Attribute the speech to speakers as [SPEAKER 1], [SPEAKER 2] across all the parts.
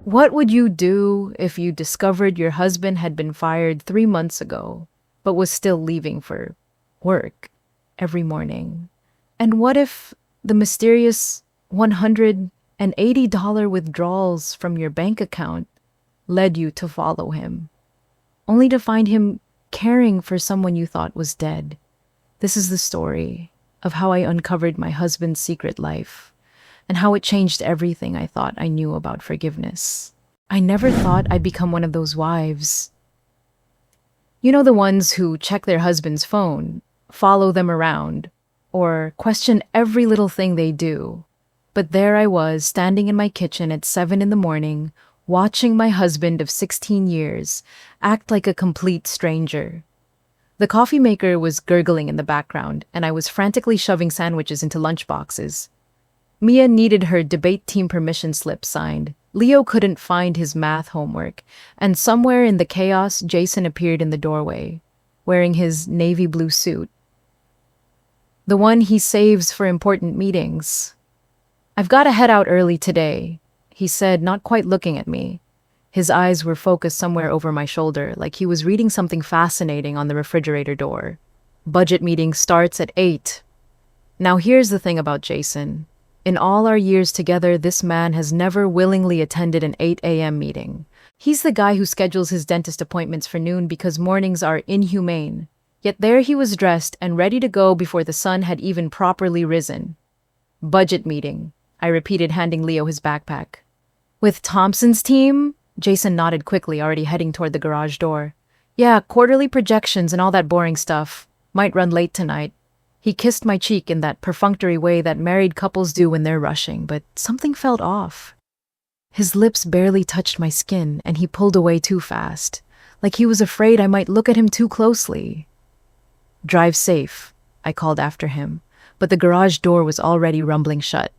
[SPEAKER 1] What would you do if you discovered your husband had been fired 3 months ago, but was still leaving for work every morning? And what if the mysterious $180 withdrawals from your bank account led you to follow him, only to find him caring for someone you thought was dead? This is the story of how I uncovered my husband's secret life and how it changed everything I thought I knew about forgiveness. I never thought I'd become one of those wives. You know, the ones who check their husband's phone, follow them around, or question every little thing they do. But there I was, standing in my kitchen at 7 in the morning, watching my husband of 16 years act like a complete stranger. The coffee maker was gurgling in the background, and I was frantically shoving sandwiches into lunchboxes. Mia needed her debate team permission slip signed. Leo couldn't find his math homework, and somewhere in the chaos, Jason appeared in the doorway, wearing his navy blue suit. The one he saves for important meetings. "I've got to head out early today," he said, not quite looking at me. His eyes were focused somewhere over my shoulder, like he was reading something fascinating on the refrigerator door. "Budget meeting starts at 8. Now here's the thing about Jason. In all our years together, this man has never willingly attended an 8 a.m. meeting. He's the guy who schedules his dentist appointments for noon because mornings are inhumane. Yet there he was dressed and ready to go before the sun had even properly risen. "Budget meeting," I repeated, handing Leo his backpack. "With Thompson's team?" Jason nodded quickly, already heading toward the garage door. "Yeah, quarterly projections and all that boring stuff. Might run late tonight." He kissed my cheek in that perfunctory way that married couples do when they're rushing, but something felt off. His lips barely touched my skin, and he pulled away too fast, like he was afraid I might look at him too closely. "Drive safe," I called after him, but the garage door was already rumbling shut.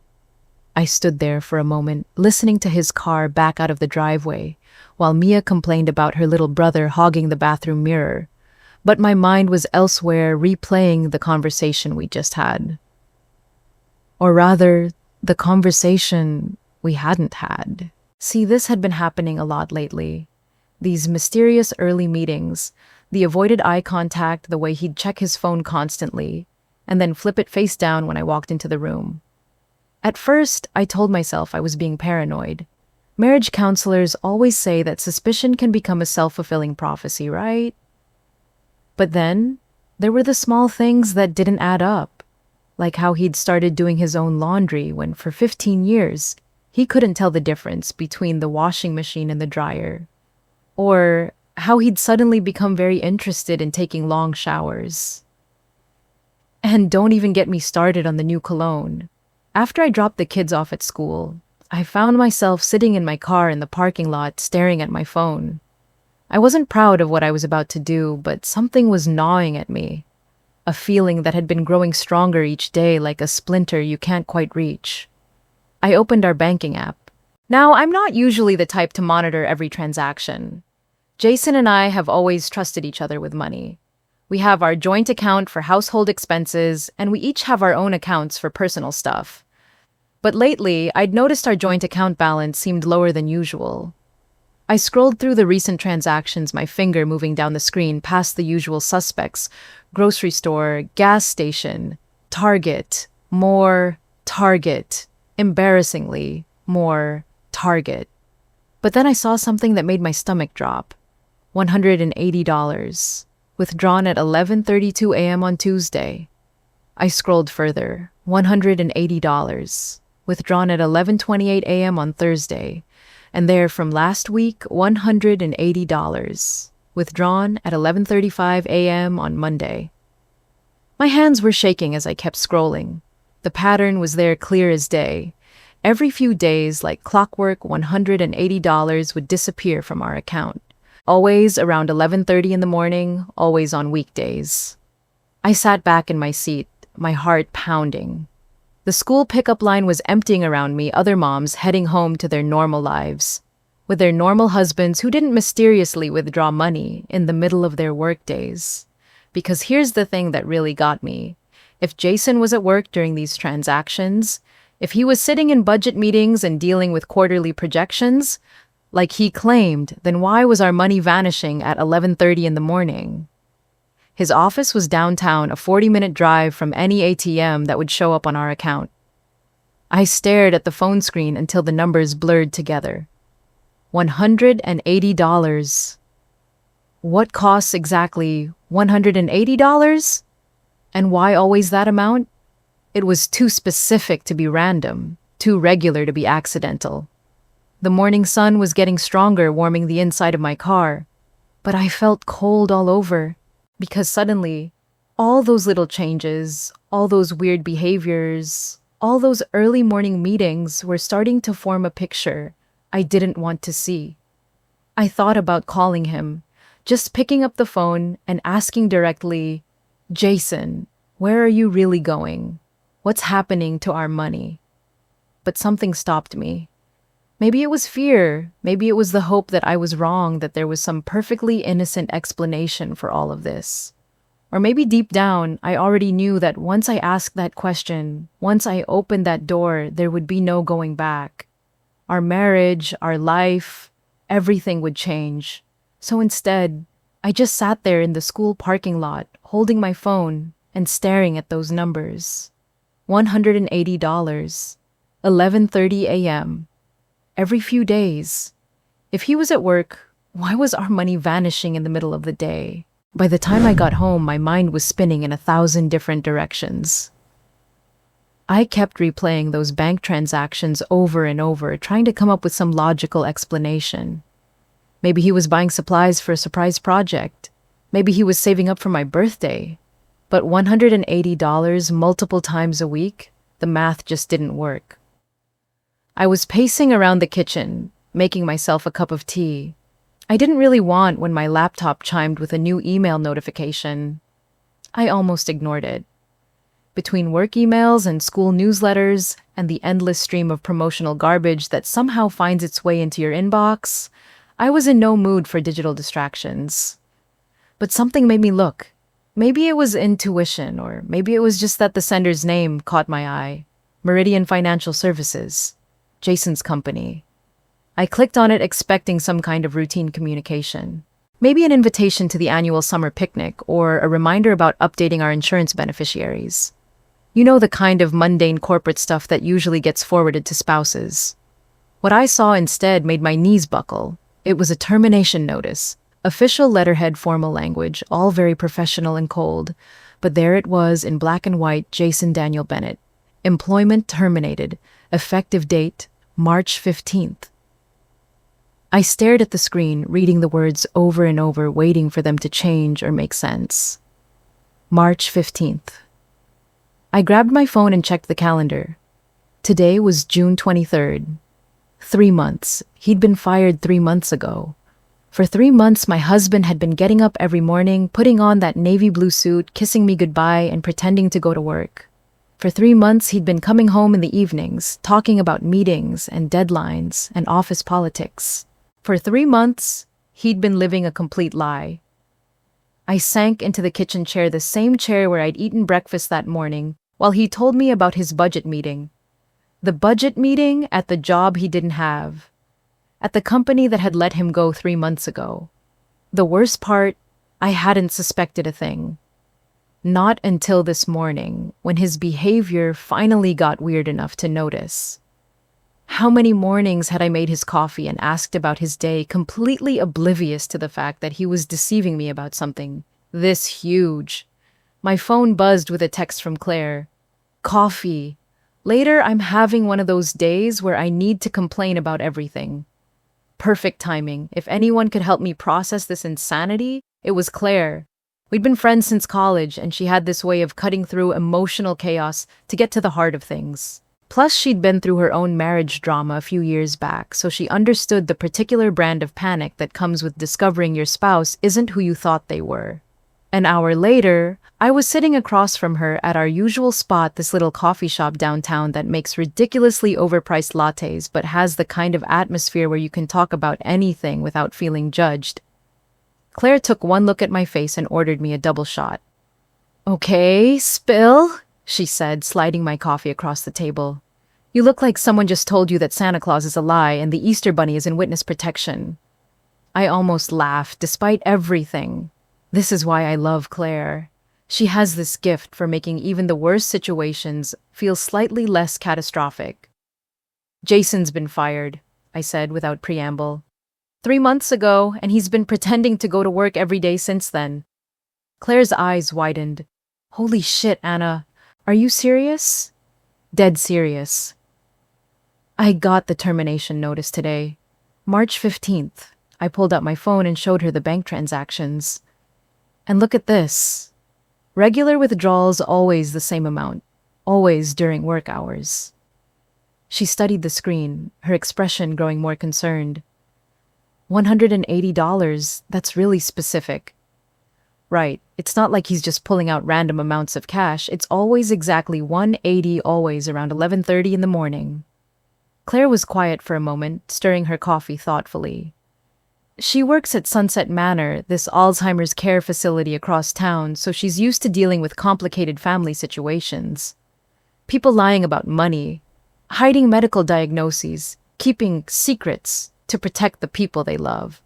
[SPEAKER 1] I stood there for a moment, listening to his car back out of the driveway, while Mia complained about her little brother hogging the bathroom mirror. But my mind was elsewhere, replaying the conversation we just had. Or rather, the conversation we hadn't had. See, this had been happening a lot lately. These mysterious early meetings, the avoided eye contact, the way he'd check his phone constantly, and then flip it face down when I walked into the room. At first, I told myself I was being paranoid. Marriage counselors always say that suspicion can become a self-fulfilling prophecy, right? But then, there were the small things that didn't add up, like how he'd started doing his own laundry when for 15 years, he couldn't tell the difference between the washing machine and the dryer, or how he'd suddenly become very interested in taking long showers. And don't even get me started on the new cologne. After I dropped the kids off at school, I found myself sitting in my car in the parking lot staring at my phone. I wasn't proud of what I was about to do, but something was gnawing at me. A feeling that had been growing stronger each day, like a splinter you can't quite reach. I opened our banking app. Now, I'm not usually the type to monitor every transaction. Jason and I have always trusted each other with money. We have our joint account for household expenses, and we each have our own accounts for personal stuff. But lately, I'd noticed our joint account balance seemed lower than usual. I scrolled through the recent transactions, my finger moving down the screen past the usual suspects: grocery store, gas station, Target, more Target, embarrassingly, more Target. But then I saw something that made my stomach drop. $180, withdrawn at 11:32 a.m. on Tuesday. I scrolled further. $180, withdrawn at 11:28 a.m. on Thursday. And there from last week, $180, withdrawn at 11:35 a.m. on Monday. My hands were shaking as I kept scrolling. The pattern was there clear as day. Every few days, like clockwork, $180 would disappear from our account. Always around 11:30 in the morning, always on weekdays. I sat back in my seat, my heart pounding. The school pickup line was emptying around me, other moms heading home to their normal lives, with their normal husbands who didn't mysteriously withdraw money in the middle of their work days. Because here's the thing that really got me. If Jason was at work during these transactions, if he was sitting in budget meetings and dealing with quarterly projections, Like he claimed, then why was our money vanishing at 11:30 in the morning? His office was downtown, a 40-minute drive from any ATM that would show up on our account. I stared at the phone screen until the numbers blurred together. $180. What costs exactly $180? And why always that amount? It was too specific to be random, too regular to be accidental. The morning sun was getting stronger, warming the inside of my car, but I felt cold all over because suddenly, all those little changes, all those weird behaviors, all those early morning meetings were starting to form a picture I didn't want to see. I thought about calling him, just picking up the phone and asking directly, "Jason, where are you really going? What's happening to our money?" But something stopped me. Maybe it was fear. Maybe it was the hope that I was wrong, that there was some perfectly innocent explanation for all of this. Or maybe deep down, I already knew that once I asked that question, once I opened that door, there would be no going back. Our marriage, our life, everything would change. So instead, I just sat there in the school parking lot, holding my phone and staring at those numbers. $180, 11:30 a.m. Every few days. If he was at work, why was our money vanishing in the middle of the day? By the time I got home, my mind was spinning in 1,000 different directions. I kept replaying those bank transactions over and over, trying to come up with some logical explanation. Maybe he was buying supplies for a surprise project. Maybe he was saving up for my birthday. But $180 multiple times a week, the math just didn't work. I was pacing around the kitchen, making myself a cup of tea. I didn't really want when my laptop chimed with a new email notification. I almost ignored it. Between work emails and school newsletters and the endless stream of promotional garbage that somehow finds its way into your inbox, I was in no mood for digital distractions. But something made me look. Maybe it was intuition, or maybe it was just that the sender's name caught my eye. Meridian Financial Services. Jason's company. I clicked on it expecting some kind of routine communication. Maybe an invitation to the annual summer picnic or a reminder about updating our insurance beneficiaries. You know, the kind of mundane corporate stuff that usually gets forwarded to spouses. What I saw instead made my knees buckle. It was a termination notice. Official letterhead, formal language, all very professional and cold. But there it was in black and white, Jason Daniel Bennett. Employment terminated. Effective date, March 15th. I stared at the screen, reading the words over and over, waiting for them to change or make sense. March 15th. I grabbed my phone and checked the calendar. Today was June 23rd. 3 months. He'd been fired 3 months ago. For 3 months, my husband had been getting up every morning, putting on that navy blue suit, kissing me goodbye, and pretending to go to work. For 3 months, he'd been coming home in the evenings, talking about meetings and deadlines and office politics. For 3 months, he'd been living a complete lie. I sank into the kitchen chair, the same chair where I'd eaten breakfast that morning, while he told me about his budget meeting. The budget meeting at the job he didn't have. At the company that had let him go 3 months ago. The worst part, I hadn't suspected a thing. Not until this morning, when his behavior finally got weird enough to notice. How many mornings had I made his coffee and asked about his day, completely oblivious to the fact that he was deceiving me about something this huge? My phone buzzed with a text from Claire. Coffee. Later, I'm having one of those days where I need to complain about everything. Perfect timing. If anyone could help me process this insanity, it was Claire. We'd been friends since college, and she had this way of cutting through emotional chaos to get to the heart of things. Plus, she'd been through her own marriage drama a few years back, so she understood the particular brand of panic that comes with discovering your spouse isn't who you thought they were. An hour later, I was sitting across from her at our usual spot, this little coffee shop downtown that makes ridiculously overpriced lattes but has the kind of atmosphere where you can talk about anything without feeling judged. Claire took one look at my face and ordered me a double shot. "Okay, spill," she said, sliding my coffee across the table. You look like someone just told you that Santa Claus is a lie and the Easter Bunny is in witness protection. I almost laughed, despite everything. This is why I love Claire. She has this gift for making even the worst situations feel slightly less catastrophic. Jason's been fired, I said without preamble. 3 months ago, and he's been pretending to go to work every day since then. Claire's eyes widened. Holy shit, Anna. Are you serious? Dead serious. I got the termination notice today. March 15th. I pulled out my phone and showed her the bank transactions. And look at this. Regular withdrawals always the same amount. Always during work hours. She studied the screen, her expression growing more concerned. $180, that's really specific. Right, it's not like he's just pulling out random amounts of cash. It's always exactly 180, always around 11:30 in the morning. Claire was quiet for a moment, stirring her coffee thoughtfully. She works at Sunset Manor, this Alzheimer's care facility across town, so she's used to dealing with complicated family situations. People lying about money, hiding medical diagnoses, keeping secrets to protect the people they love.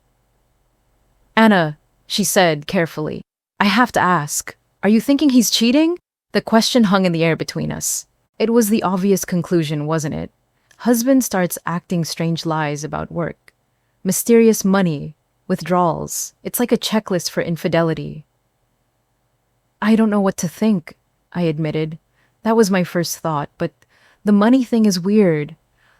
[SPEAKER 1] Anna, she said carefully, I have to ask, are you thinking he's cheating? The question hung in the air between us. It was the obvious conclusion, wasn't it? Husband starts acting strange lies about work. Mysterious money, withdrawals. It's like a checklist for infidelity. I don't know what to think, I admitted. That was my first thought, but the money thing is weird.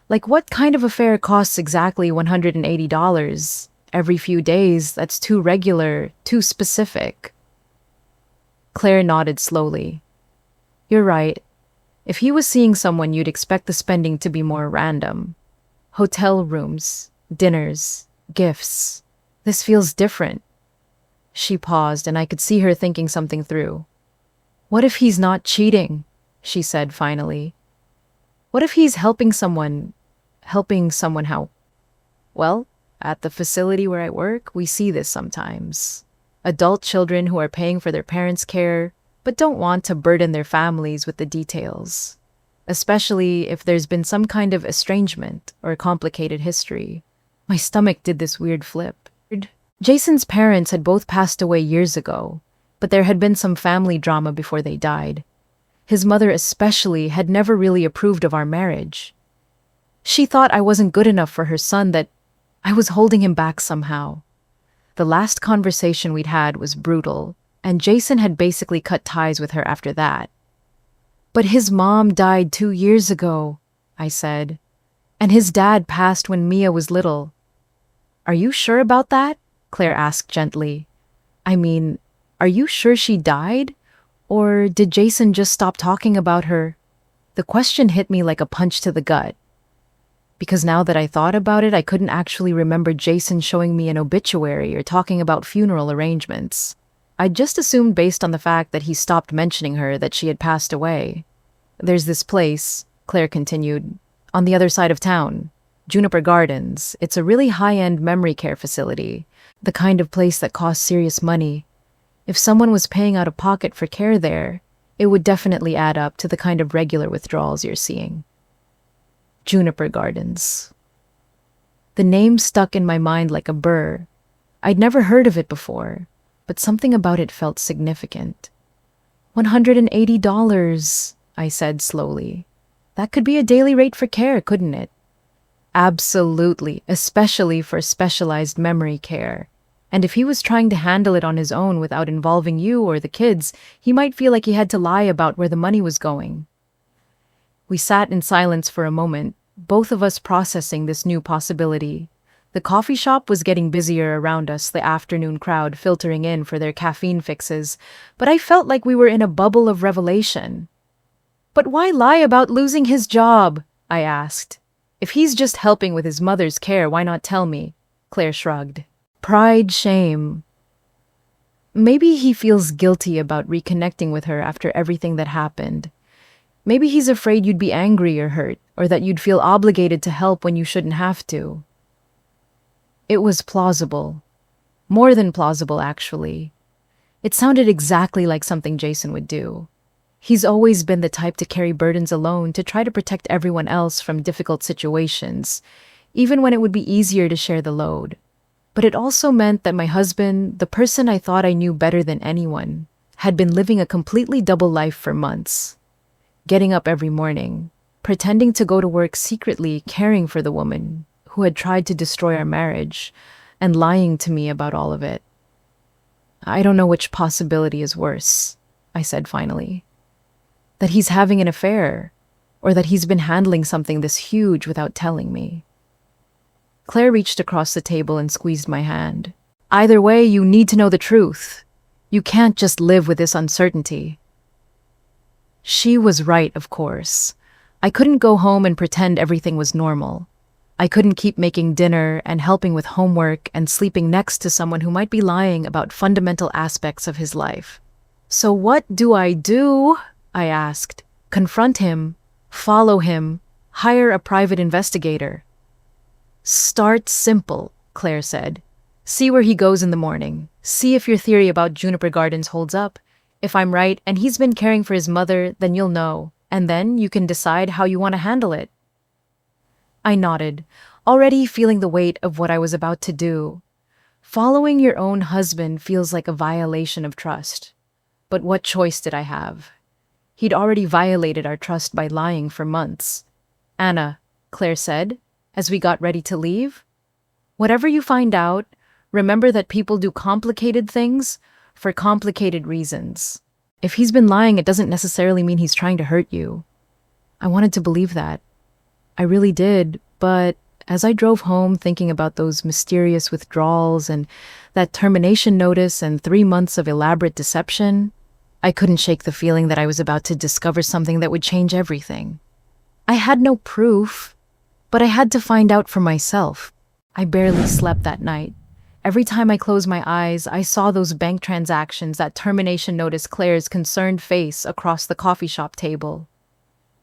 [SPEAKER 1] Like, what kind of affair costs exactly $180? Every few days, that's too regular, too specific. Claire nodded slowly. You're right. If he was seeing someone, you'd expect the spending to be more random. Hotel rooms, dinners, gifts. This feels different. She paused, and I could see her thinking something through. What if he's not cheating? She said finally. What if he's helping someone how? Well, at the facility where I work, we see this sometimes. Adult children who are paying for their parents' care, but don't want to burden their families with the details, especially if there's been some kind of estrangement or complicated history. My stomach did this weird flip. Jason's parents had both passed away years ago, but there had been some family drama before they died. His mother especially had never really approved of our marriage. She thought I wasn't good enough for her son, that I was holding him back somehow. The last conversation we'd had was brutal, and Jason had basically cut ties with her after that. But his mom died 2 years ago, I said, and his dad passed when Mia was little. Are you sure about that? Claire asked gently. I mean, are you sure she died? Or did Jason just stop talking about her? The question hit me like a punch to the gut. Because now that I thought about it, I couldn't actually remember Jason showing me an obituary or talking about funeral arrangements. I'd just assumed based on the fact that he stopped mentioning her that she had passed away. There's this place, Claire continued, on the other side of town, Juniper Gardens. It's a really high-end memory care facility, the kind of place that costs serious money. If someone was paying out of pocket for care there, it would definitely add up to the kind of regular withdrawals you're seeing. Juniper Gardens. The name stuck in my mind like a burr. I'd never heard of it before, but something about it felt significant. $180, I said slowly. That could be a daily rate for care, couldn't it? Absolutely, especially for specialized memory care. And if he was trying to handle it on his own without involving you or the kids, he might feel like he had to lie about where the money was going. We sat in silence for a moment, both of us processing this new possibility. The coffee shop was getting busier around us, the afternoon crowd filtering in for their caffeine fixes, but I felt like we were in a bubble of revelation. But why lie about losing his job? I asked. If he's just helping with his mother's care, why not tell me? Claire shrugged. Pride, shame. Maybe he feels guilty about reconnecting with her after everything that happened. Maybe he's afraid you'd be angry or hurt, or that you'd feel obligated to help when you shouldn't have to. It was plausible. More than plausible, actually. It sounded exactly like something Jason would do. He's always been the type to carry burdens alone to try to protect everyone else from difficult situations, even when it would be easier to share the load. But it also meant that my husband, the person I thought I knew better than anyone, had been living a completely double life for months. Getting up every morning, pretending to go to work secretly caring for the woman who had tried to destroy our marriage, and lying to me about all of it. I don't know which possibility is worse, I said finally. That he's having an affair, or that he's been handling something this huge without telling me. Claire reached across the table and squeezed my hand. Either way, you need to know the truth. You can't just live with this uncertainty. She was right, of course. I couldn't go home and pretend everything was normal. I couldn't keep making dinner and helping with homework and sleeping next to someone who might be lying about fundamental aspects of his life. So what do? I asked. Confront him, follow him, hire a private investigator. Start simple, Claire said. See where he goes in the morning. See if your theory about Juniper Gardens holds up. If I'm right and he's been caring for his mother, then you'll know, and then you can decide how you want to handle it. I nodded, already feeling the weight of what I was about to do. Following your own husband feels like a violation of trust. But what choice did I have? He'd already violated our trust by lying for months. Anna, Claire said, as we got ready to leave, whatever you find out, remember that people do complicated things for complicated reasons. If he's been lying, it doesn't necessarily mean he's trying to hurt you. I wanted to believe that. I really did, but as I drove home thinking about those mysterious withdrawals and that termination notice and 3 months of elaborate deception, I couldn't shake the feeling that I was about to discover something that would change everything. I had no proof, but I had to find out for myself. I barely slept that night. Every time I closed my eyes, I saw those bank transactions, that termination notice, Claire's concerned face across the coffee shop table.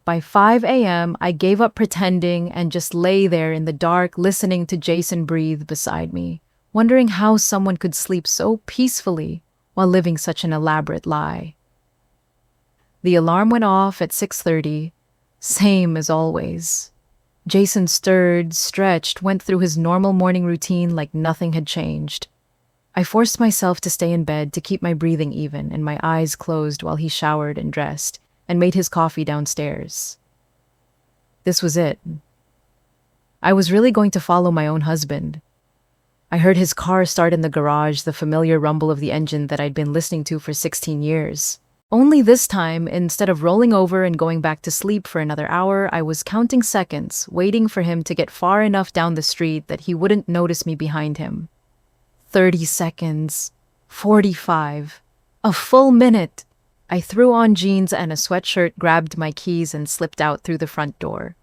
[SPEAKER 1] By 5 a.m., I gave up pretending and just lay there in the dark, listening to Jason breathe beside me, wondering how someone could sleep so peacefully while living such an elaborate lie. The alarm went off at 6:30, same as always. Jason stirred, stretched, went through his normal morning routine like nothing had changed. I forced myself to stay in bed to keep my breathing even and my eyes closed while he showered and dressed and made his coffee downstairs. This was it. I was really going to follow my own husband. I heard his car start in the garage, the familiar rumble of the engine that I'd been listening to for 16 years. Only this time, instead of rolling over and going back to sleep for another hour, I was counting seconds, waiting for him to get far enough down the street that he wouldn't notice me behind him. 30 seconds. 45. A full minute. I threw on jeans and a sweatshirt, grabbed my keys, and slipped out through the front door.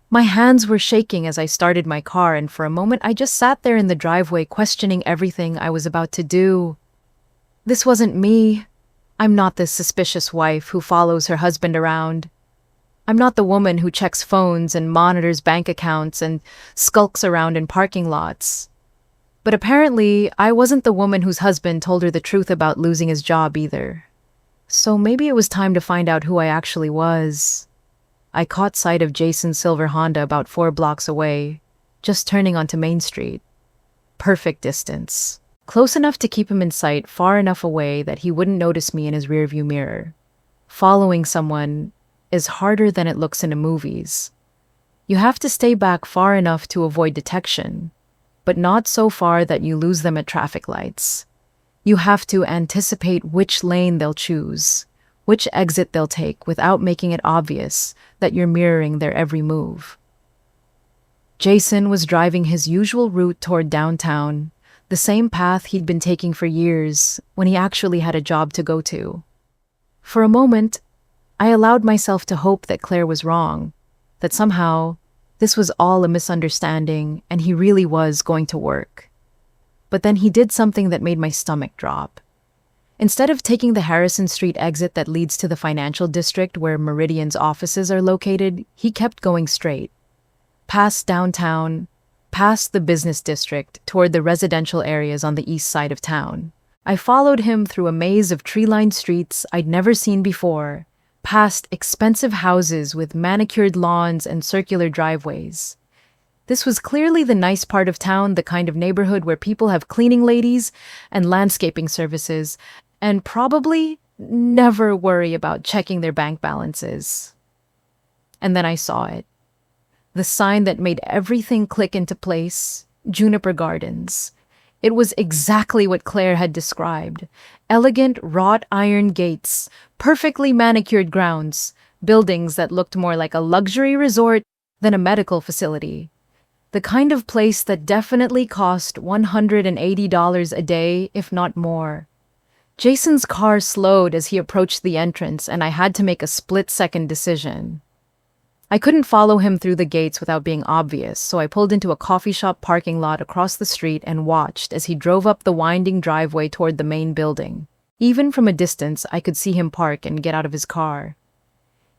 [SPEAKER 1] My hands were shaking as I started my car, and for a moment I just sat there in the driveway questioning everything I was about to do. This wasn't me. I'm not this suspicious wife who follows her husband around. I'm not the woman who checks phones and monitors bank accounts and skulks around in parking lots. But apparently, I wasn't the woman whose husband told her the truth about losing his job either. So maybe it was time to find out who I actually was. I caught sight of Jason's silver Honda about 4 blocks away, just turning onto Main Street. Perfect distance. Close enough to keep him in sight, far enough away that he wouldn't notice me in his rearview mirror. Following someone is harder than it looks in the movies. You have to stay back far enough to avoid detection, but not so far that you lose them at traffic lights. You have to anticipate which lane they'll choose, which exit they'll take without making it obvious that you're mirroring their every move. Jason was driving his usual route toward downtown, the same path he'd been taking for years when he actually had a job to go to. For a moment, I allowed myself to hope that Claire was wrong, that somehow this was all a misunderstanding and he really was going to work. But then he did something that made my stomach drop. Instead of taking the Harrison Street exit that leads to the financial district where Meridian's offices are located, he kept going straight. Past downtown, past the business district, toward the residential areas on the east side of town. I followed him through a maze of tree-lined streets I'd never seen before, past expensive houses with manicured lawns and circular driveways. This was clearly the nice part of town, the kind of neighborhood where people have cleaning ladies and landscaping services, and probably never worry about checking their bank balances. And then I saw it. The sign that made everything click into place, Juniper Gardens. It was exactly what Claire had described. Elegant wrought iron gates, perfectly manicured grounds, buildings that looked more like a luxury resort than a medical facility. The kind of place that definitely cost $180 a day, if not more. Jason's car slowed as he approached the entrance, and I had to make a split-second decision. I couldn't follow him through the gates without being obvious, so I pulled into a coffee shop parking lot across the street and watched as he drove up the winding driveway toward the main building. Even from a distance, I could see him park and get out of his car.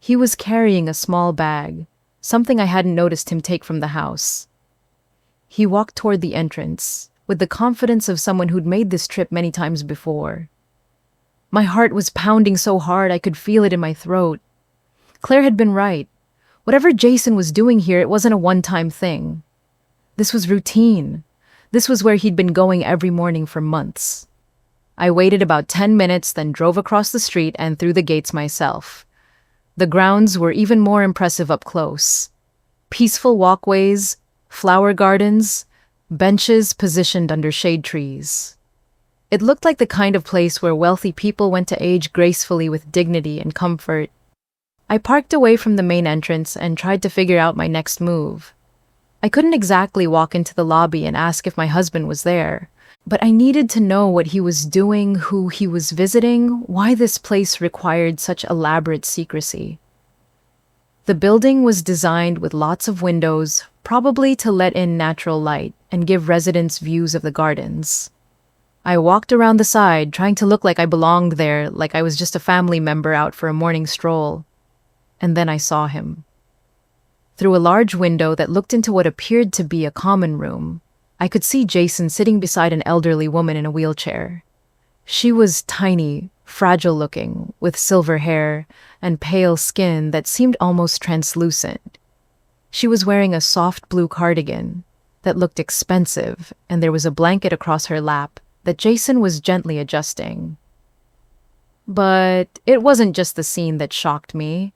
[SPEAKER 1] He was carrying a small bag, something I hadn't noticed him take from the house. He walked toward the entrance, with the confidence of someone who'd made this trip many times before. My heart was pounding so hard I could feel it in my throat. Claire had been right. Whatever Jason was doing here, it wasn't a one-time thing. This was routine. This was where he'd been going every morning for months. I waited about 10 minutes, then drove across the street and through the gates myself. The grounds were even more impressive up close. Peaceful walkways, flower gardens, benches positioned under shade trees. It looked like the kind of place where wealthy people went to age gracefully with dignity and comfort. I parked away from the main entrance and tried to figure out my next move. I couldn't exactly walk into the lobby and ask if my husband was there, but I needed to know what he was doing, who he was visiting, why this place required such elaborate secrecy. The building was designed with lots of windows, probably to let in natural light and give residents views of the gardens. I walked around the side, trying to look like I belonged there, like I was just a family member out for a morning stroll. And then I saw him. Through a large window that looked into what appeared to be a common room, I could see Jason sitting beside an elderly woman in a wheelchair. She was tiny, fragile-looking, with silver hair and pale skin that seemed almost translucent. She was wearing a soft blue cardigan that looked expensive, and there was a blanket across her lap that Jason was gently adjusting. But it wasn't just the scene that shocked me.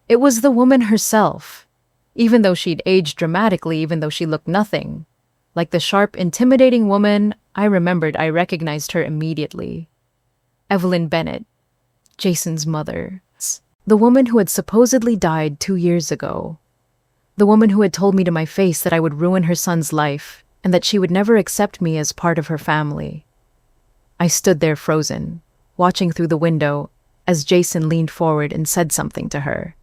[SPEAKER 1] It was the woman herself. Even though she'd aged dramatically, even though she looked nothing like the sharp, intimidating woman I remembered, I recognized her immediately. Evelyn Bennett, Jason's mother. The woman who had supposedly died 2 years ago. The woman who had told me to my face that I would ruin her son's life and that she would never accept me as part of her family. I stood there frozen, watching through the window as Jason leaned forward and said something to her.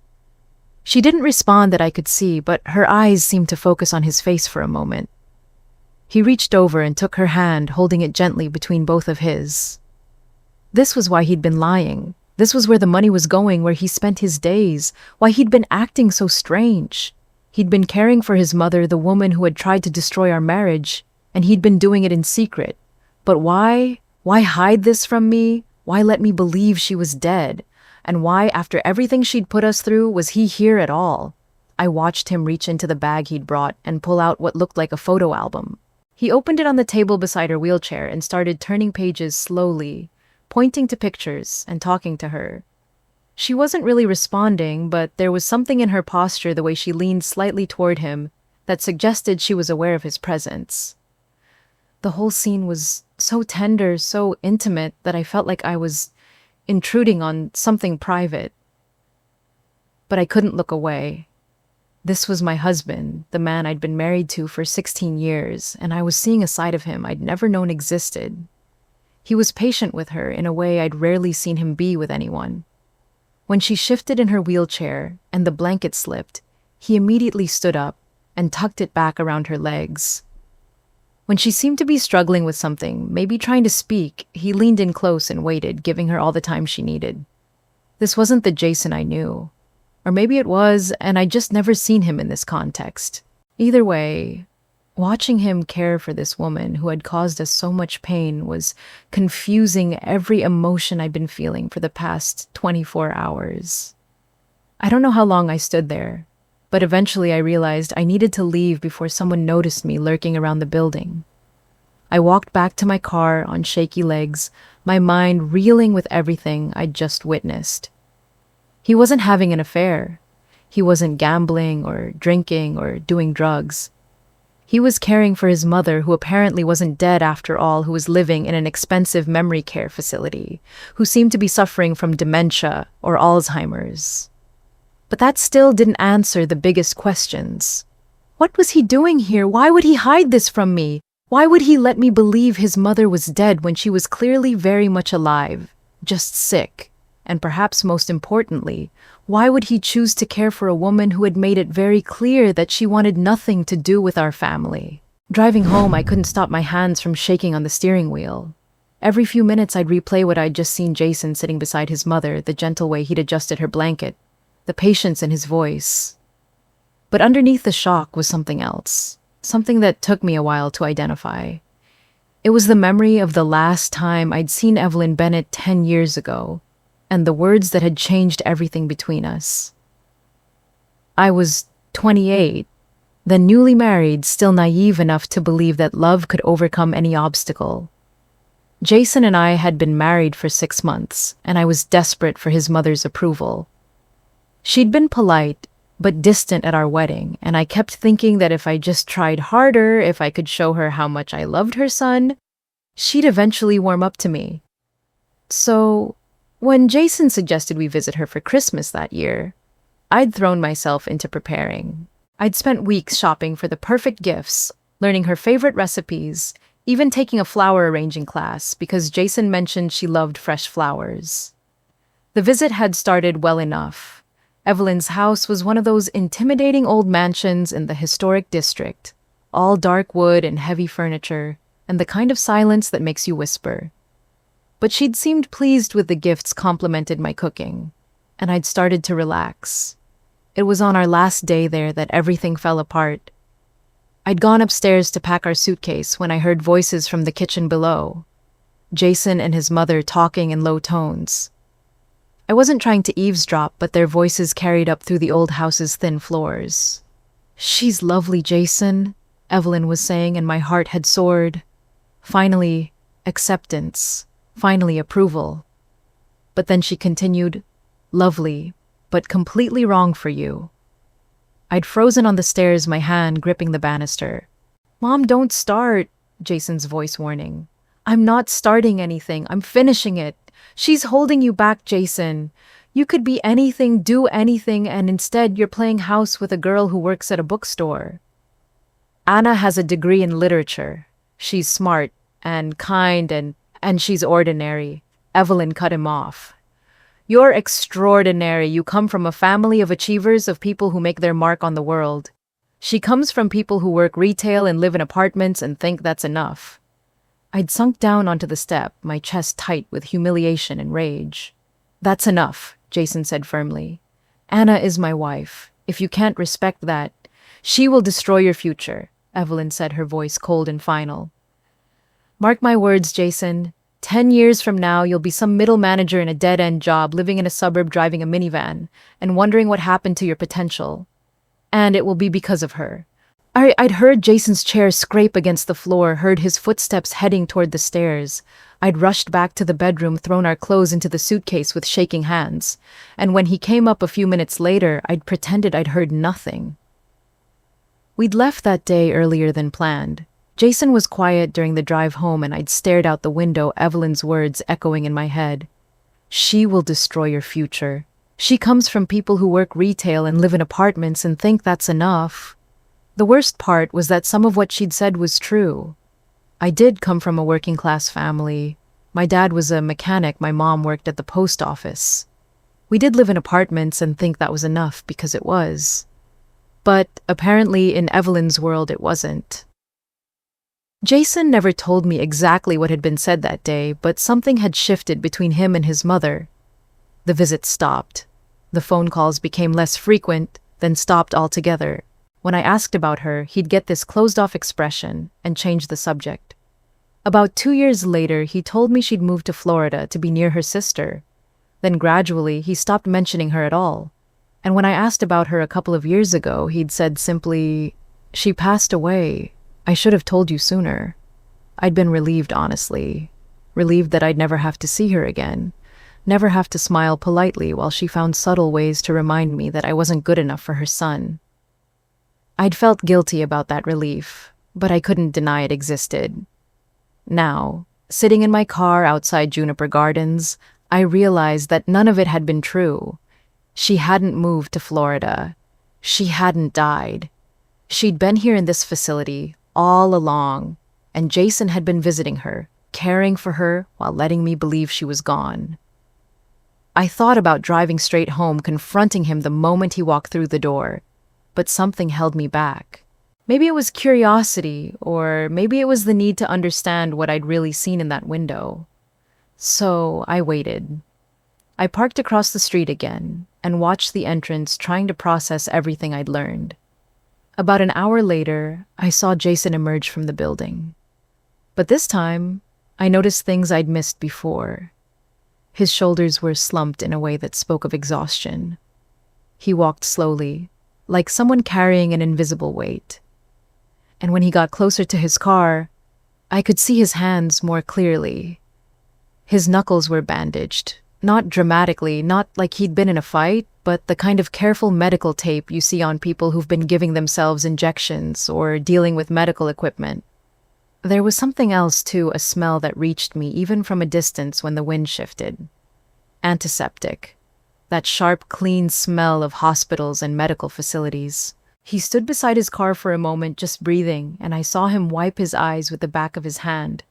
[SPEAKER 1] She didn't respond that I could see, but her eyes seemed to focus on his face for a moment. He reached over and took her hand, holding it gently between both of his. This was why he'd been lying. This was where the money was going, where he spent his days, why he'd been acting so strange. He'd been caring for his mother, the woman who had tried to destroy our marriage, and he'd been doing it in secret. But why? Why hide this from me? Why let me believe she was dead? And why, after everything she'd put us through, was he here at all? I watched him reach into the bag he'd brought and pull out what looked like a photo album. He opened it on the table beside her wheelchair and started turning pages slowly, pointing to pictures and talking to her. She wasn't really responding, but there was something in her posture, the way she leaned slightly toward him, that suggested she was aware of his presence. The whole scene was so tender, so intimate, that I felt like I was intruding on something private. But I couldn't look away. This was my husband, the man I'd been married to for 16 years, and I was seeing a side of him I'd never known existed. He was patient with her in a way I'd rarely seen him be with anyone. When she shifted in her wheelchair and the blanket slipped, he immediately stood up and tucked it back around her legs. When she seemed to be struggling with something, maybe trying to speak, he leaned in close and waited, giving her all the time she needed. This wasn't the Jason I knew. Or maybe it was, and I'd just never seen him in this context. Either way, watching him care for this woman who had caused us so much pain was confusing every emotion I'd been feeling for the past 24 hours. I don't know how long I stood there, but eventually I realized I needed to leave before someone noticed me lurking around the building. I walked back to my car on shaky legs, my mind reeling with everything I'd just witnessed. He wasn't having an affair. He wasn't gambling or drinking or doing drugs. He was caring for his mother, who apparently wasn't dead after all, who was living in an expensive memory care facility, who seemed to be suffering from dementia or Alzheimer's. But that still didn't answer the biggest questions. What was he doing here? Why would he hide this from me? Why would he let me believe his mother was dead when she was clearly very much alive, just sick? And perhaps most importantly, why would he choose to care for a woman who had made it very clear that she wanted nothing to do with our family? Driving home, I couldn't stop my hands from shaking on the steering wheel. Every few minutes, I'd replay what I'd just seen Jason sitting beside his mother, the gentle way he'd adjusted her blanket, the patience in his voice. But underneath the shock was something else, something that took me a while to identify. It was the memory of the last time I'd seen Evelyn Bennett 10 years ago, and the words that had changed everything between us. I was 28, then newly married, still naive enough to believe that love could overcome any obstacle. Jason and I had been married for 6 months, and I was desperate for his mother's approval. She'd been polite, but distant at our wedding, and I kept thinking that if I just tried harder, if I could show her how much I loved her son, she'd eventually warm up to me. So, when Jason suggested we visit her for Christmas that year, I'd thrown myself into preparing. I'd spent weeks shopping for the perfect gifts, learning her favorite recipes, even taking a flower arranging class because Jason mentioned she loved fresh flowers. The visit had started well enough. Evelyn's house was one of those intimidating old mansions in the historic district, all dark wood and heavy furniture, and the kind of silence that makes you whisper. But she'd seemed pleased with the gifts complimented my cooking, and I'd started to relax. It was on our last day there that everything fell apart. I'd gone upstairs to pack our suitcase when I heard voices from the kitchen below. Jason and his mother talking in low tones. I wasn't trying to eavesdrop, but their voices carried up through the old house's thin floors. "She's lovely, Jason," Evelyn was saying, and my heart had soared. Finally, acceptance. Finally, approval. But then she continued, "Lovely, but completely wrong for you." I'd frozen on the stairs, my hand gripping the banister. "Mom, don't start," Jason's voice warning. "I'm not starting anything. I'm finishing it. She's holding you back, Jason. You could be anything, do anything, and instead you're playing house with a girl who works at a bookstore. Anna has a degree in literature. She's smart and kind and she's ordinary." Evelyn cut him off. "You're extraordinary. You come from a family of achievers, of people who make their mark on the world. She comes from people who work retail and live in apartments and think that's enough." I'd sunk down onto the step, my chest tight with humiliation and rage. "That's enough," Jason said firmly. "Anna is my wife. If you can't respect that, she will destroy your future," Evelyn said, her voice cold and final. "Mark my words, Jason. 10 years from now, you'll be some middle manager in a dead-end job, living in a suburb driving a minivan, and wondering what happened to your potential. And it will be because of her." I'd heard Jason's chair scrape against the floor, heard his footsteps heading toward the stairs. I'd rushed back to the bedroom, thrown our clothes into the suitcase with shaking hands. And when he came up a few minutes later, I'd pretended I'd heard nothing. We'd left that day earlier than planned. Jason was quiet during the drive home, and I'd stared out the window, Evelyn's words echoing in my head. "She will destroy your future. She comes from people who work retail and live in apartments and think that's enough." The worst part was that some of what she'd said was true. I did come from a working-class family. My dad was a mechanic, my mom worked at the post office. We did live in apartments and think that was enough because it was. But apparently in Evelyn's world it wasn't. Jason never told me exactly what had been said that day, but something had shifted between him and his mother. The visits stopped. The phone calls became less frequent, then stopped altogether. When I asked about her, he'd get this closed-off expression and change the subject. About 2 years later, he told me she'd moved to Florida to be near her sister. Then gradually, he stopped mentioning her at all. And when I asked about her a couple of years ago, he'd said simply, "She passed away. I should have told you sooner." I'd been relieved, honestly. Relieved that I'd never have to see her again. Never have to smile politely while she found subtle ways to remind me that I wasn't good enough for her son. I'd felt guilty about that relief, but I couldn't deny it existed. Now, sitting in my car outside Juniper Gardens, I realized that none of it had been true. She hadn't moved to Florida. She hadn't died. She'd been here in this facility all along, and Jason had been visiting her, caring for her while letting me believe she was gone. I thought about driving straight home, confronting him the moment he walked through the door, but something held me back. Maybe it was curiosity, or maybe it was the need to understand what I'd really seen in that window. So I waited. I parked across the street again and watched the entrance, trying to process everything I'd learned. About an hour later, I saw Jason emerge from the building. But this time, I noticed things I'd missed before. His shoulders were slumped in a way that spoke of exhaustion. He walked slowly, like someone carrying an invisible weight. And when he got closer to his car, I could see his hands more clearly. His knuckles were bandaged, not dramatically, not like he'd been in a fight, but the kind of careful medical tape you see on people who've been giving themselves injections or dealing with medical equipment. There was something else too, a smell that reached me even from a distance when the wind shifted. Antiseptic. That sharp, clean smell of hospitals and medical facilities. He stood beside his car for a moment, just breathing, and I saw him wipe his eyes with the back of his hand.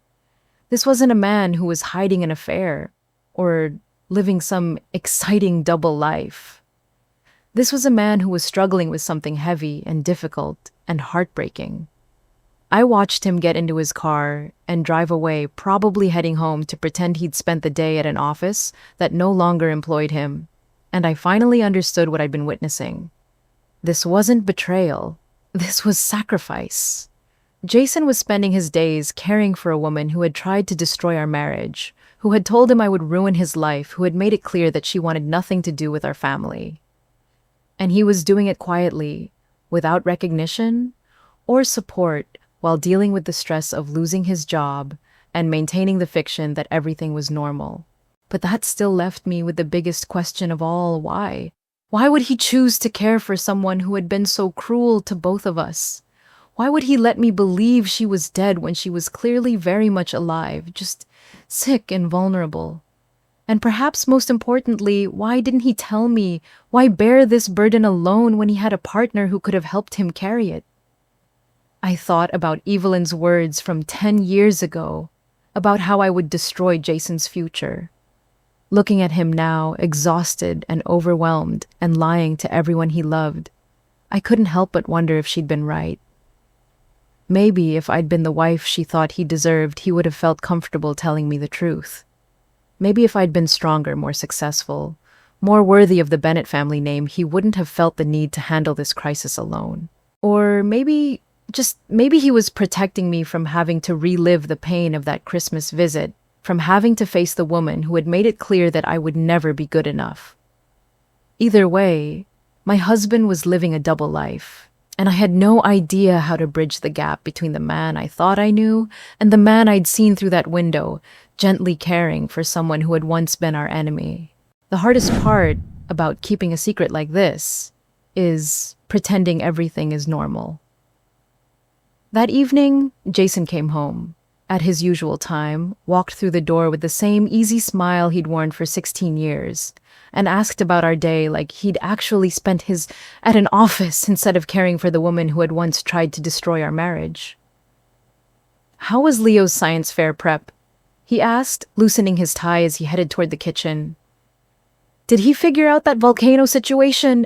[SPEAKER 1] This wasn't a man who was hiding an affair or living some exciting double life. This was a man who was struggling with something heavy and difficult and heartbreaking. I watched him get into his car and drive away, probably heading home to pretend he'd spent the day at an office that no longer employed him, and I finally understood what I'd been witnessing. This wasn't betrayal. This was sacrifice. Jason was spending his days caring for a woman who had tried to destroy our marriage, who had told him I would ruin his life, who had made it clear that she wanted nothing to do with our family. And he was doing it quietly, without recognition or support, while dealing with the stress of losing his job and maintaining the fiction that everything was normal. But that still left me with the biggest question of all: why? Why would he choose to care for someone who had been so cruel to both of us? Why would he let me believe she was dead when she was clearly very much alive, just sick and vulnerable? And perhaps most importantly, why didn't he tell me? Why bear this burden alone when he had a partner who could have helped him carry it? I thought about Evelyn's words from 10 years ago, about how I would destroy Jason's future. Looking at him now, exhausted and overwhelmed and lying to everyone he loved, I couldn't help but wonder if she'd been right. Maybe if I'd been the wife she thought he deserved, he would have felt comfortable telling me the truth. Maybe if I'd been stronger, more successful, more worthy of the Bennett family name, he wouldn't have felt the need to handle this crisis alone. Or maybe he was protecting me from having to relive the pain of that Christmas visit, from having to face the woman who had made it clear that I would never be good enough. Either way, my husband was living a double life, and I had no idea how to bridge the gap between the man I thought I knew and the man I'd seen through that window, gently caring for someone who had once been our enemy. The hardest part about keeping a secret like this is pretending everything is normal. That evening, Jason came home. At his usual time, walked through the door with the same easy smile he'd worn for 16 years, and asked about our day like he'd actually spent his at an office instead of caring for the woman who had once tried to destroy our marriage. "How was Leo's science fair prep?" he asked, loosening his tie as he headed toward the kitchen. "Did he figure out that volcano situation?"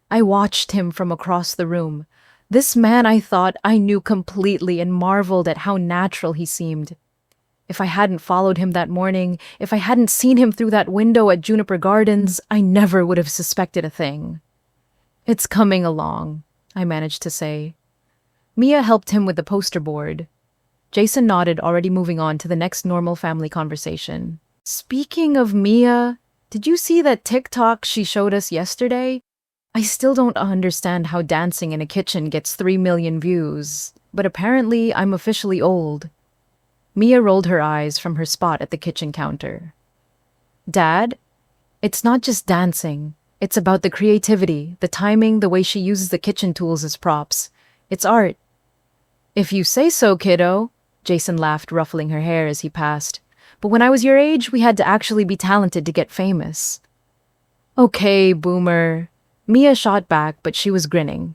[SPEAKER 1] I watched him from across the room. This man I thought I knew completely and marveled at how natural he seemed. If I hadn't followed him that morning, if I hadn't seen him through that window at Juniper Gardens, I never would have suspected a thing. "It's coming along," I managed to say. Mia helped him with the poster board. Jason nodded, already moving on to the next normal family conversation. "Speaking of Mia, did you see that TikTok she showed us yesterday? I still don't understand how dancing in a kitchen gets 3 million views, but apparently I'm officially old. Mia rolled her eyes from her spot at the kitchen counter. Dad, it's not just dancing. It's about the creativity, the timing, the way she uses the kitchen tools as props. It's art. If you say so, kiddo, Jason laughed, ruffling her hair as he passed. But when I was your age, we had to actually be talented to get famous. Okay, boomer. Mia shot back, but she was grinning.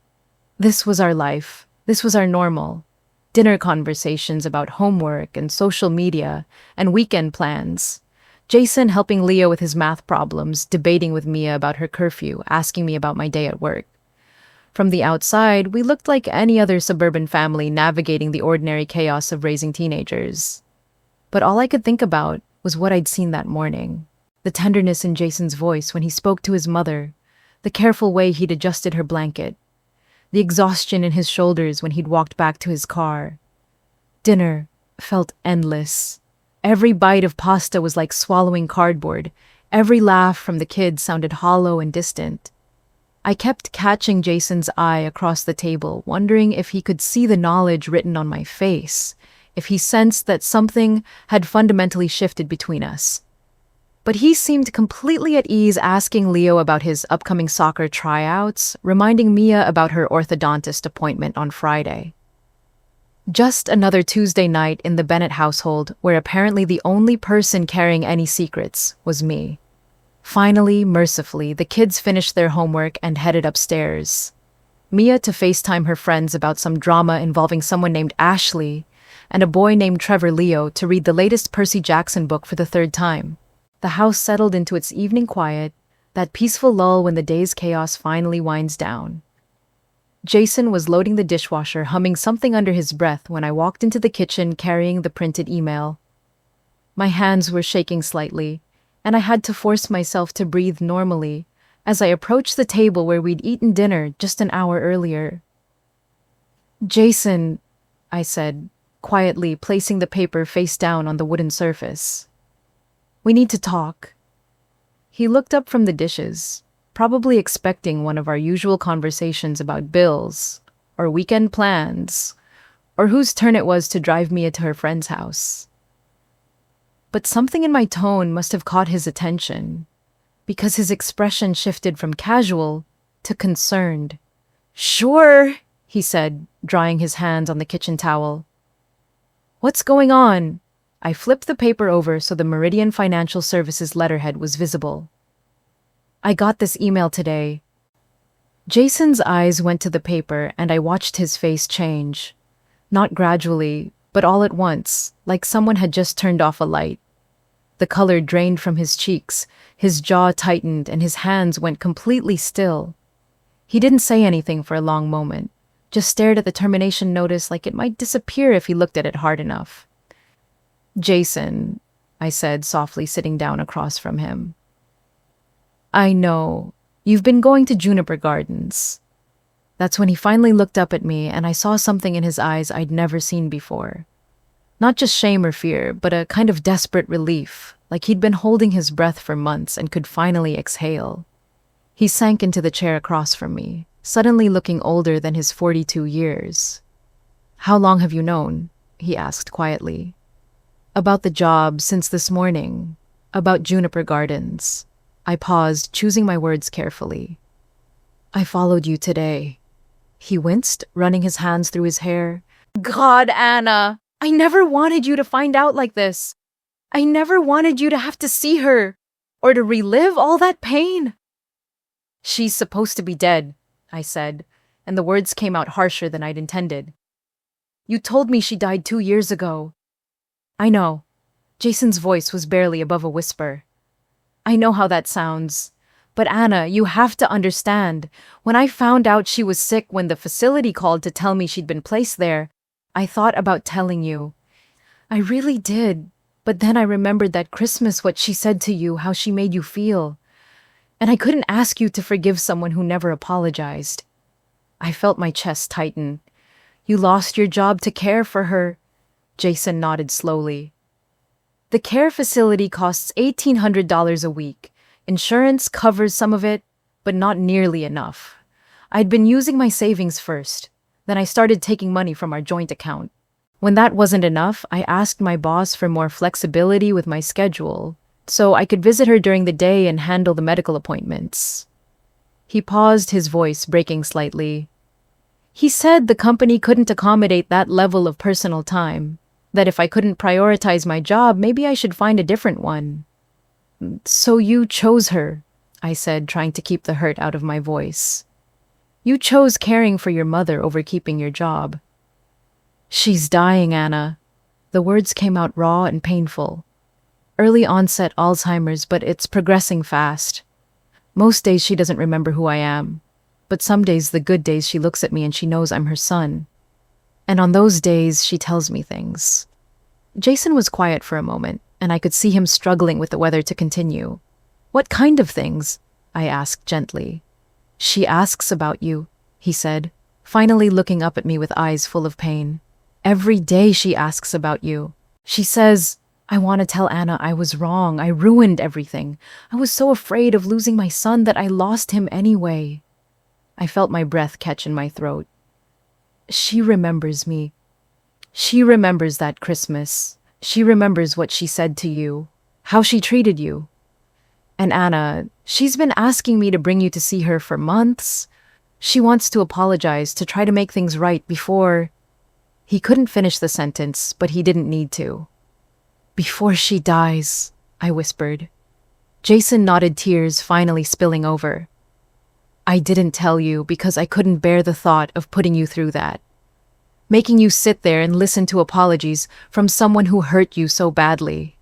[SPEAKER 1] This was our life. This was our normal. Dinner conversations about homework and social media and weekend plans. Jason helping Leo with his math problems, debating with Mia about her curfew, asking me about my day at work. From the outside, we looked like any other suburban family navigating the ordinary chaos of raising teenagers. But all I could think about was what I'd seen that morning. The tenderness in Jason's voice when he spoke to his mother, the careful way he'd adjusted her blanket, the exhaustion in his shoulders when he'd walked back to his car. Dinner felt endless. Every bite of pasta was like swallowing cardboard. Every laugh from the kids sounded hollow and distant. I kept catching Jason's eye across the table, wondering if he could see the knowledge written on my face, if he sensed that something had fundamentally shifted between us. But he seemed completely at ease asking Leo about his upcoming soccer tryouts, reminding Mia about her orthodontist appointment on Friday. Just another Tuesday night in the Bennett household where apparently the only person carrying any secrets was me. Finally, mercifully, the kids finished their homework and headed upstairs. Mia to FaceTime her friends about some drama involving someone named Ashley and a boy named Trevor Leo to read the latest Percy Jackson book for the third time. The house settled into its evening quiet, that peaceful lull when the day's chaos finally winds down. Jason was loading the dishwasher, humming something under his breath when I walked into the kitchen carrying the printed email. My hands were shaking slightly, and I had to force myself to breathe normally as I approached the table where we'd eaten dinner just an hour earlier. Jason, I said, quietly placing the paper face down on the wooden surface. We need to talk. He looked up from the dishes, probably expecting one of our usual conversations about bills, or weekend plans, or whose turn it was to drive Mia to her friend's house. But something in my tone must have caught his attention, because his expression shifted from casual to concerned. Sure, he said, drying his hands on the kitchen towel. What's going on? I flipped the paper over so the Meridian Financial Services letterhead was visible. I got this email today. Jason's eyes went to the paper and I watched his face change. Not gradually, but all at once, like someone had just turned off a light. The color drained from his cheeks, his jaw tightened, and his hands went completely still. He didn't say anything for a long moment, just stared at the termination notice like it might disappear if he looked at it hard enough. Jason, I said, softly sitting down across from him. I know. You've been going to Juniper Gardens. That's when he finally looked up at me and I saw something in his eyes I'd never seen before. Not just shame or fear, but a kind of desperate relief, like he'd been holding his breath for months and could finally exhale. He sank into the chair across from me, suddenly looking older than his 42 years. How long have you known? He asked quietly. About the job since this morning. About Juniper Gardens. I paused, choosing my words carefully. I followed you today. He winced, running his hands through his hair. God, Anna! I never wanted you to find out like this. I never wanted you to have to see her, or to relive all that pain. She's supposed to be dead, I said, and the words came out harsher than I'd intended. You told me she died 2 years ago. I know. Jason's voice was barely above a whisper. I know how that sounds. But Anna, you have to understand. When I found out she was sick when the facility called to tell me she'd been placed there, I thought about telling you. I really did. But then I remembered that Christmas what she said to you, how she made you feel. And I couldn't ask you to forgive someone who never apologized. I felt my chest tighten. You lost your job to care for her. Jason nodded slowly. The care facility costs $1,800 a week. Insurance covers some of it, but not nearly enough. I'd been using my savings first. Then I started taking money from our joint account. When that wasn't enough, I asked my boss for more flexibility with my schedule, so I could visit her during the day and handle the medical appointments. He paused, his voice breaking slightly. He said the company couldn't accommodate that level of personal time, that if I couldn't prioritize my job, maybe I should find a different one. So you chose her, I said, trying to keep the hurt out of my voice. You chose caring for your mother over keeping your job. She's dying, Anna. The words came out raw and painful. Early onset Alzheimer's, but it's progressing fast. Most days she doesn't remember who I am, but some days, the good days, she looks at me and she knows I'm her son. And on those days, she tells me things. Jason was quiet for a moment, and I could see him struggling with whether to continue. What kind of things? I asked gently. She asks about you, he said, finally looking up at me with eyes full of pain. Every day she asks about you. She says, I want to tell Anna I was wrong. I ruined everything. I was so afraid of losing my son that I lost him anyway. I felt my breath catch in my throat. She remembers me. She remembers that Christmas. She remembers what she said to you, how she treated you. And Anna, she's been asking me to bring you to see her for months. She wants to apologize, to try to make things right before... He couldn't finish the sentence, but he didn't need to. Before she dies, I whispered. Jason nodded, tears finally spilling over. I didn't tell you because I couldn't bear the thought of putting you through that. Making you sit there and listen to apologies from someone who hurt you so badly.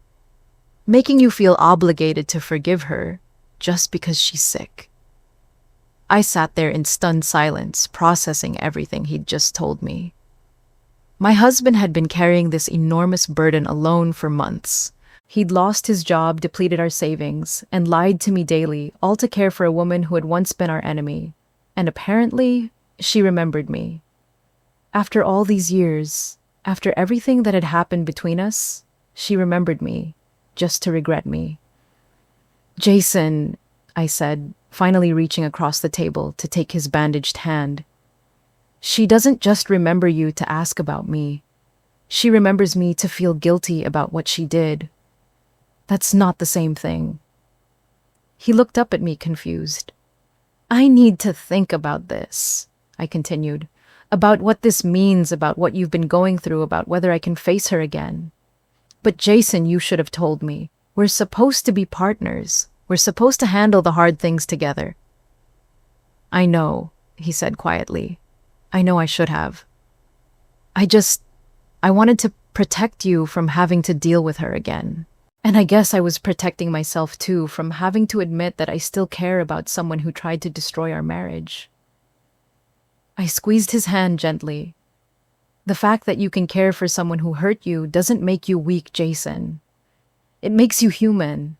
[SPEAKER 1] Making you feel obligated to forgive her just because she's sick. I sat there in stunned silence, processing everything he'd just told me. My husband had been carrying this enormous burden alone for months. He'd lost his job, depleted our savings, and lied to me daily, all to care for a woman who had once been our enemy. And apparently, she remembered me. After all these years, after everything that had happened between us, she remembered me, just to regret me. Jason, I said, finally reaching across the table to take his bandaged hand. She doesn't just remember you to ask about me. She remembers me to feel guilty about what she did. That's not the same thing. He looked up at me confused. I need to think about this, I continued, about what this means, about what you've been going through, about whether I can face her again. But Jason, you should have told me. We're supposed to be partners. We're supposed to handle the hard things together. I know, he said quietly. I know I should have. I wanted to protect you from having to deal with her again. And I guess I was protecting myself too from having to admit that I still care about someone who tried to destroy our marriage. I squeezed his hand gently. The fact that you can care for someone who hurt you doesn't make you weak, Jason. It makes you human.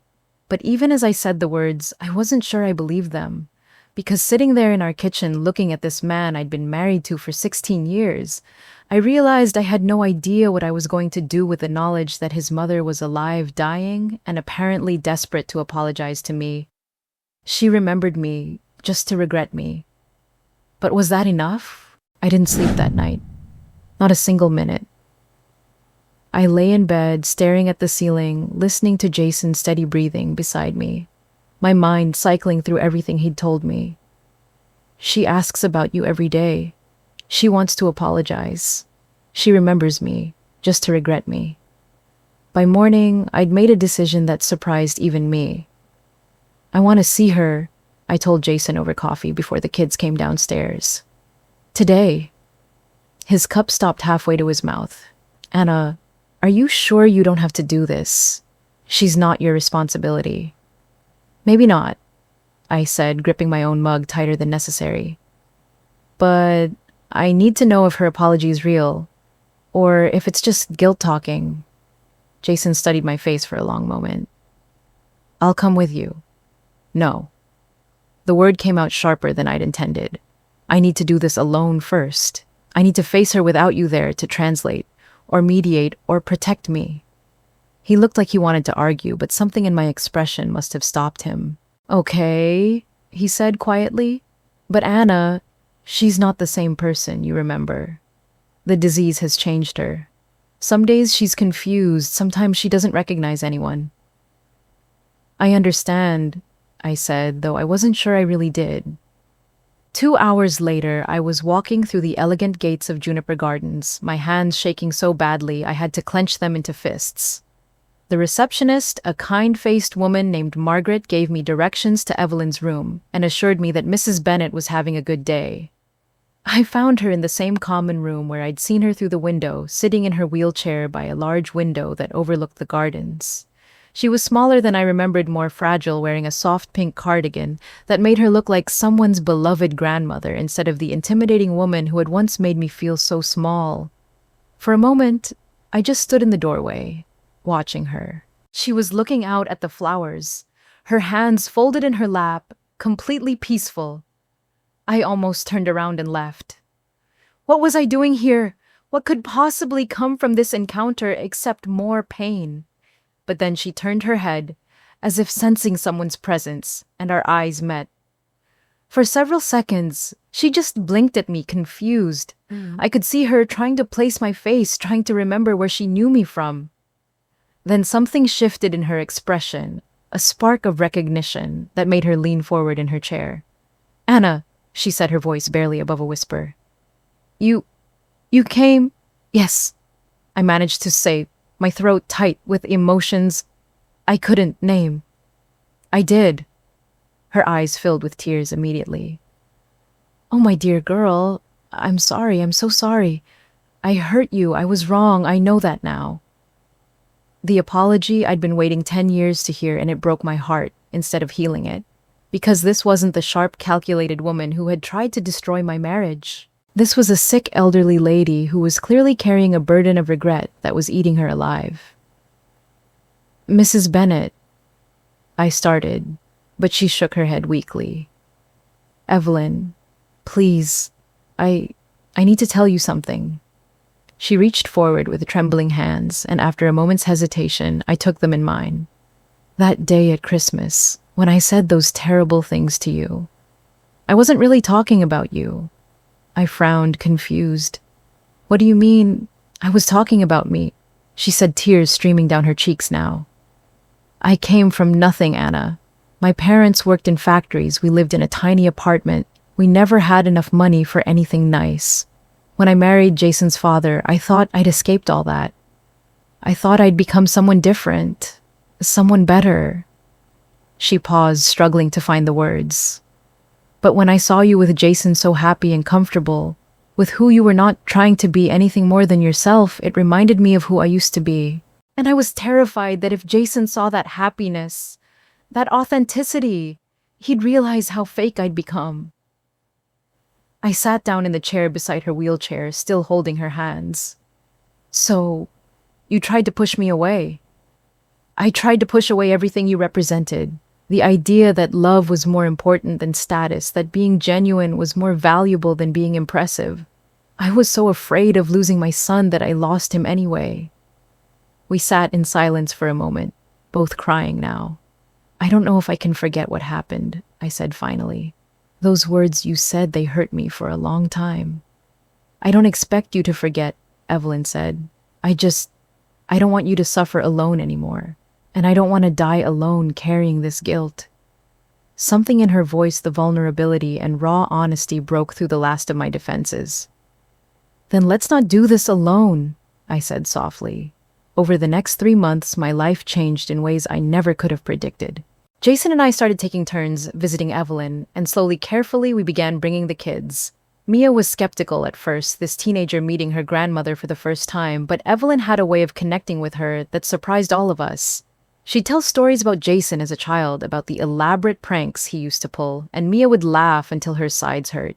[SPEAKER 1] But even as I said the words, I wasn't sure I believed them. Because sitting there in our kitchen looking at this man I'd been married to for 16 years, I realized I had no idea what I was going to do with the knowledge that his mother was alive, dying, and apparently desperate to apologize to me. She remembered me just to regret me. But was that enough? I didn't sleep that night. Not a single minute. I lay in bed, staring at the ceiling, listening to Jason's steady breathing beside me. My mind cycling through everything he'd told me. She asks about you every day. She wants to apologize. She remembers me, just to regret me. By morning, I'd made a decision that surprised even me. I want to see her, I told Jason over coffee before the kids came downstairs. Today. His cup stopped halfway to his mouth. Anna, are you sure you don't have to do this? She's not your responsibility. Maybe not, I said, gripping my own mug tighter than necessary. But I need to know if her apology is real, or if it's just guilt talking. Jason studied my face for a long moment. I'll come with you. No. The word came out sharper than I'd intended. I need to do this alone first. I need to face her without you there to translate, or mediate, or protect me. He looked like he wanted to argue, but something in my expression must have stopped him. Okay, he said quietly. But Anna, she's not the same person you remember. The disease has changed her. Some days she's confused, sometimes she doesn't recognize anyone. I understand, I said, though I wasn't sure I really did. 2 hours later, I was walking through the elegant gates of Juniper Gardens, my hands shaking so badly I had to clench them into fists. The receptionist, a kind-faced woman named Margaret, gave me directions to Evelyn's room and assured me that Mrs. Bennet was having a good day. I found her in the same common room where I'd seen her through the window, sitting in her wheelchair by a large window that overlooked the gardens. She was smaller than I remembered, more fragile, wearing a soft pink cardigan that made her look like someone's beloved grandmother instead of the intimidating woman who had once made me feel so small. For a moment, I just stood in the doorway, watching her. She was looking out at the flowers, her hands folded in her lap, completely peaceful. I almost turned around and left. What was I doing here? What could possibly come from this encounter except more pain? But then she turned her head, as if sensing someone's presence, and our eyes met. For several seconds, she just blinked at me, confused. I could see her trying to place my face, trying to remember where she knew me from. Then something shifted in her expression, a spark of recognition that made her lean forward in her chair. "Anna," she said, her voice barely above a whisper. You came?" "Yes," I managed to say, my throat tight with emotions I couldn't name. "I did." Her eyes filled with tears immediately. "Oh, my dear girl, I'm sorry, I'm so sorry. I hurt you, I was wrong, I know that now." The apology I'd been waiting 10 years to hear, and it broke my heart instead of healing it. Because this wasn't the sharp, calculated woman who had tried to destroy my marriage. This was a sick elderly lady who was clearly carrying a burden of regret that was eating her alive. "Mrs. Bennet," I started, but she shook her head weakly. "Evelyn, please, I need to tell you something." She reached forward with trembling hands, and after a moment's hesitation, I took them in mine. "That day at Christmas, when I said those terrible things to you, I wasn't really talking about you." I frowned, confused. "What do you mean? I was talking about me," she said, tears streaming down her cheeks now. "I came from nothing, Anna. My parents worked in factories, we lived in a tiny apartment, we never had enough money for anything nice. When I married Jason's father, I thought I'd escaped all that. I thought I'd become someone different, someone better." She paused, struggling to find the words. "But when I saw you with Jason so happy and comfortable, with who you were not trying to be anything more than yourself, it reminded me of who I used to be. And I was terrified that if Jason saw that happiness, that authenticity, he'd realize how fake I'd become." I sat down in the chair beside her wheelchair, still holding her hands. "So, you tried to push me away." "I tried to push away everything you represented. The idea that love was more important than status, that being genuine was more valuable than being impressive. I was so afraid of losing my son that I lost him anyway." We sat in silence for a moment, both crying now. "I don't know if I can forget what happened," I said finally. "Those words you said, they hurt me for a long time." "I don't expect you to forget," Evelyn said. I don't want you to suffer alone anymore. And I don't want to die alone carrying this guilt." Something in her voice, the vulnerability and raw honesty, broke through the last of my defenses. "Then let's not do this alone," I said softly. Over the next 3 months, my life changed in ways I never could have predicted. Jason and I started taking turns visiting Evelyn, and slowly, carefully, we began bringing the kids. Mia was skeptical at first, this teenager meeting her grandmother for the first time, but Evelyn had a way of connecting with her that surprised all of us. She'd tell stories about Jason as a child, about the elaborate pranks he used to pull, and Mia would laugh until her sides hurt.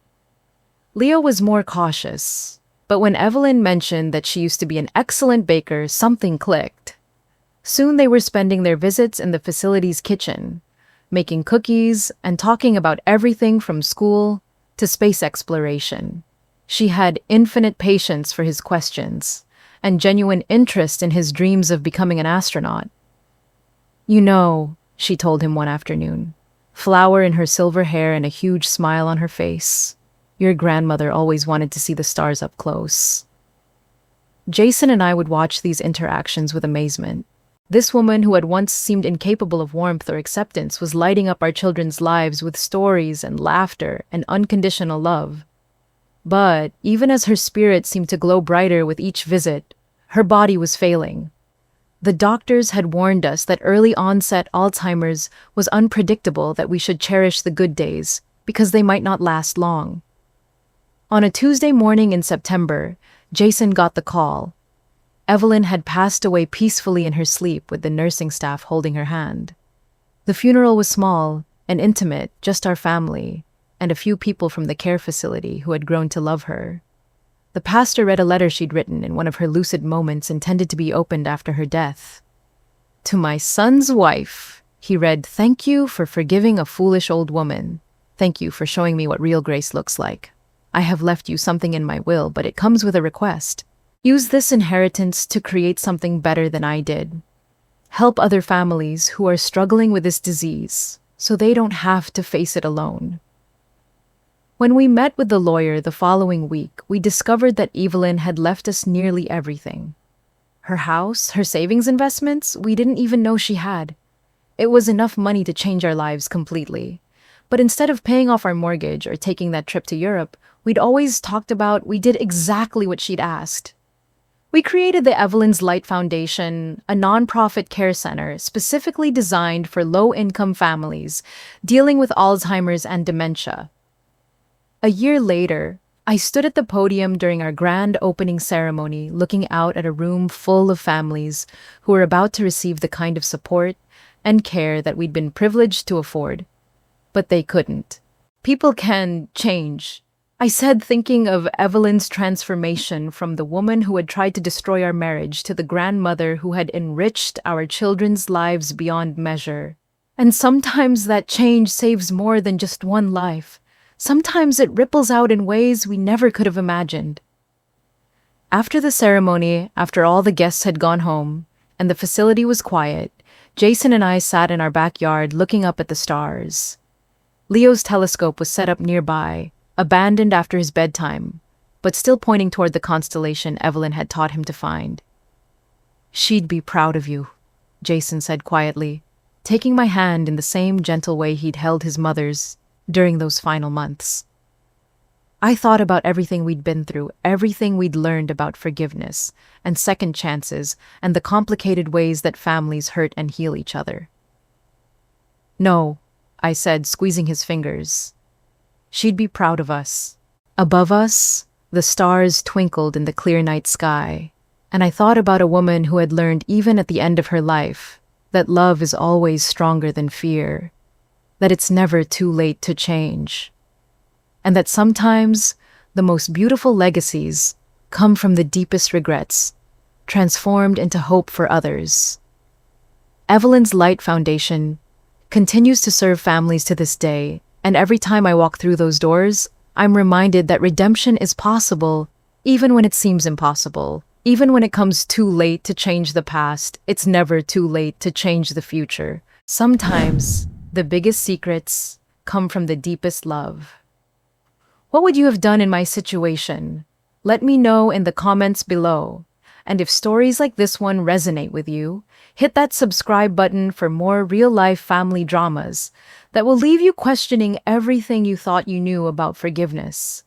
[SPEAKER 1] Leo was more cautious, but when Evelyn mentioned that she used to be an excellent baker, something clicked. Soon they were spending their visits in the facility's kitchen, making cookies and talking about everything from school to space exploration. She had infinite patience for his questions and genuine interest in his dreams of becoming an astronaut. "You know," she told him one afternoon, flower in her silver hair and a huge smile on her face. Your grandmother always wanted to see the stars up close. Jason and I would watch these interactions with amazement. This woman who had once seemed incapable of warmth or acceptance was lighting up our children's lives with stories and laughter and unconditional love. But even as her spirit seemed to glow brighter with each visit, her body was failing. The doctors had warned us that early onset Alzheimer's was unpredictable, that we should cherish the good days because they might not last long. On a Tuesday morning in September, Jason got the call. Evelyn had passed away peacefully in her sleep with the nursing staff holding her hand. The funeral was small and intimate, just our family and a few people from the care facility who had grown to love her. The pastor read a letter she'd written in one of her lucid moments intended to be opened after her death. "To my son's wife," he read, "thank you for forgiving a foolish old woman. Thank you for showing me what real grace looks like. I have left you something in my will, but it comes with a request. Use this inheritance to create something better than I did. Help other families who are struggling with this disease so they don't have to face it alone." When we met with the lawyer the following week, we discovered that Evelyn had left us nearly everything. Her house, her savings investments, we didn't even know she had. It was enough money to change our lives completely. But instead of paying off our mortgage or taking that trip to Europe, we'd always talked about we did exactly what she'd asked. We created the Evelyn's Light Foundation, a nonprofit care center specifically designed for low-income families dealing with Alzheimer's and dementia. A year later, I stood at the podium during our grand opening ceremony looking out at a room full of families who were about to receive the kind of support and care that we'd been privileged to afford. But they couldn't. People can change, I said, thinking of Evelyn's transformation from the woman who had tried to destroy our marriage to the grandmother who had enriched our children's lives beyond measure. And sometimes that change saves more than just one life. Sometimes it ripples out in ways we never could have imagined. After the ceremony, after all the guests had gone home, and the facility was quiet, Jason and I sat in our backyard looking up at the stars. Leo's telescope was set up nearby, abandoned after his bedtime, but still pointing toward the constellation Evelyn had taught him to find. "She'd be proud of you," Jason said quietly, taking my hand in the same gentle way he'd held his mother's during those final months. I thought about everything we'd been through, everything we'd learned about forgiveness and second chances and the complicated ways that families hurt and heal each other. "No," I said, squeezing his fingers. "She'd be proud of us." Above us, the stars twinkled in the clear night sky, and I thought about a woman who had learned even at the end of her life that love is always stronger than fear, that it's never too late to change, and that sometimes the most beautiful legacies come from the deepest regrets, transformed into hope for others. Evelyn's Light Foundation continues to serve families to this day, and every time I walk through those doors, I'm reminded that redemption is possible, even when it seems impossible. Even when it comes too late to change the past, it's never too late to change the future. Sometimes the biggest secrets come from the deepest love. What would you have done in my situation? Let me know in the comments below. And if stories like this one resonate with you, hit that subscribe button for more real-life family dramas that will leave you questioning everything you thought you knew about forgiveness,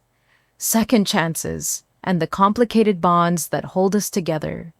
[SPEAKER 1] second chances, and the complicated bonds that hold us together.